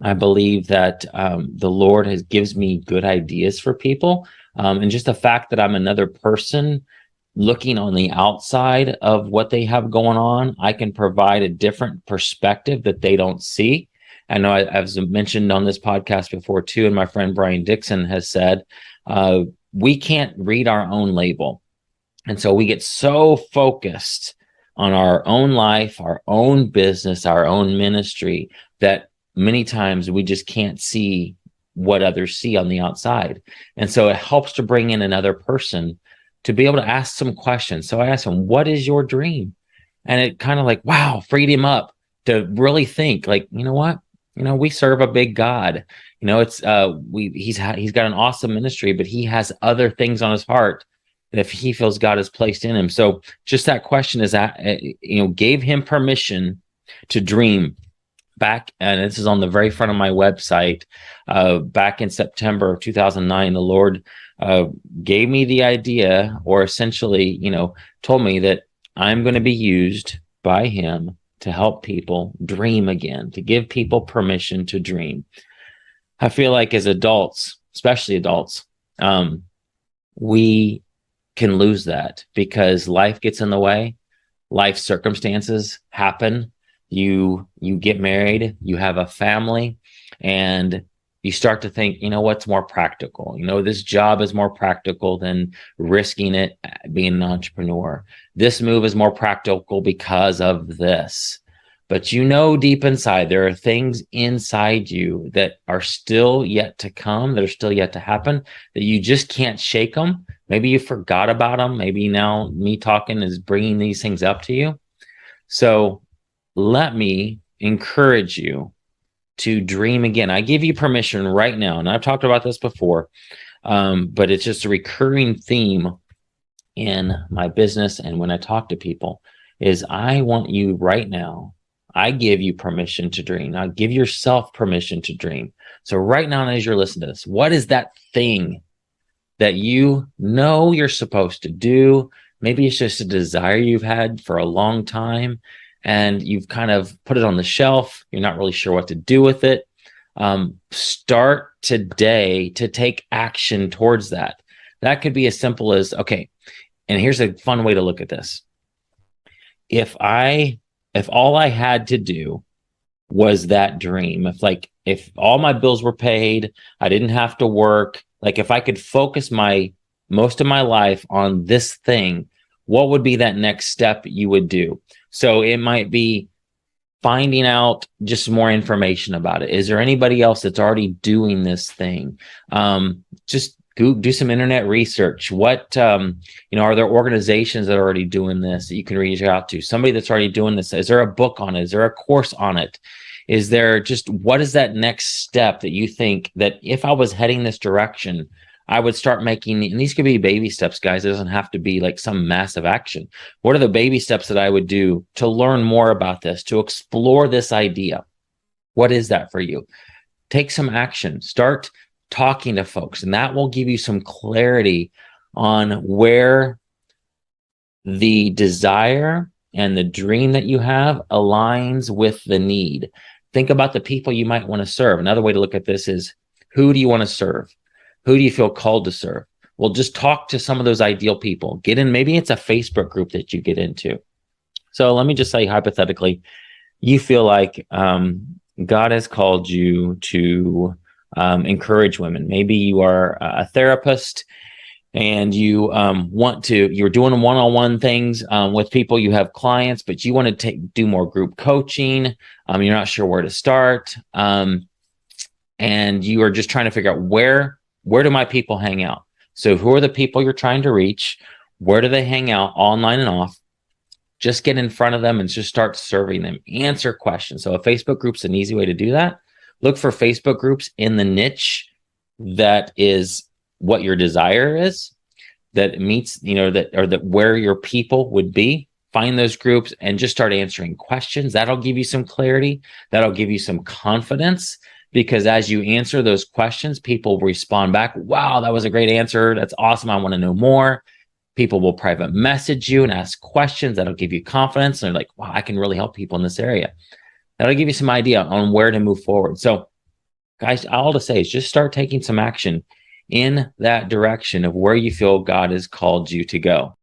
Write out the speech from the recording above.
I believe that the Lord gives me good ideas for people. And just the fact that I'm another person looking on the outside of what they have going on, I can provide a different perspective that they don't see. I know I've mentioned on this podcast before too, and my friend Brian Dixon has said, we can't read our own label. And so we get so focused on our own life, our own business, our own ministry, that many times we just can't see what others see on the outside. And so it helps to bring in another person to be able to ask some questions. So I asked him, "What is your dream?" And it kind of like, wow, freed him up to really think like, you know what? We serve a big God. It's he's got an awesome ministry, but he has other things on his heart that if he feels God has placed in him. So just that question is that, gave him permission to dream back. And this is on the very front of my website. Back in September of 2009, the Lord gave me the idea, or essentially, told me that I'm going to be used by him to help people dream again, to give people permission to dream. I feel like as adults, especially adults, we can lose that because life gets in the way. Life circumstances happen. You get married, you have a family, and you start to think, what's more practical? This job is more practical than risking it being an entrepreneur. This move is more practical because of this. But deep inside, there are things inside you that are still yet to come, that are still yet to happen, that you just can't shake them. Maybe you forgot about them. Maybe now me talking is bringing these things up to you. So let me encourage you to dream again. I give you permission right now, and I've talked about this before, but it's just a recurring theme in my business and when I talk to people is I want you right now. I give you permission to dream. Now give yourself permission to dream. So right now, as you're listening to this, what is that thing that you're supposed to do? Maybe it's just a desire you've had for a long time and you've kind of put it on the shelf. You're not really sure what to do with it. Start today to take action towards that. That could be as simple as, okay, and here's a fun way to look at this. If all I had to do was that dream, if all my bills were paid, I didn't have to work, like if I could focus most of my life on this thing, what would be that next step you would do? So it might be finding out just more information about it. Is there anybody else that's already doing this thing? Just do some internet research. What, are there organizations that are already doing this that you can reach out to? Somebody that's already doing this. Is there a book on it? Is there a course on it? Is there what is that next step that you think that if I was heading this direction, I would start making, and these could be baby steps, guys. It doesn't have to be like some massive action. What are the baby steps that I would do to learn more about this, to explore this idea? What is that for you? Take some action. Start talking to folks, and that will give you some clarity on where the desire and the dream that you have aligns with the need. Think about the people you might want to serve. Another way to look at this is, who do you want to serve? Who do you feel called to serve? Well, just talk to some of those ideal people. Get in, maybe it's a Facebook group that you get into. So let me just say, hypothetically, you feel like God has called you to encourage women. Maybe you are a therapist and you you're doing one-on-one things with people. You have clients, but you want to do more group coaching. You're not sure where to start. And you are just trying to figure out where do my people hang out? So who are the people you're trying to reach? Where do they hang out, online and off? Just get in front of them and just start serving them. Answer questions. So a Facebook group's an easy way to do that. Look for Facebook groups in the niche that is what your desire is, that meets, that where your people would be. Find those groups and just start answering questions. That'll give you some clarity. That'll give you some confidence, because as you answer those questions, people respond back. Wow, that was a great answer. That's awesome. I want to know more. People will private message you and ask questions. That'll give you confidence. And they're like, wow, I can really help people in this area. That'll give you some idea on where to move forward. So guys, all to say is just start taking some action in that direction of where you feel God has called you to go.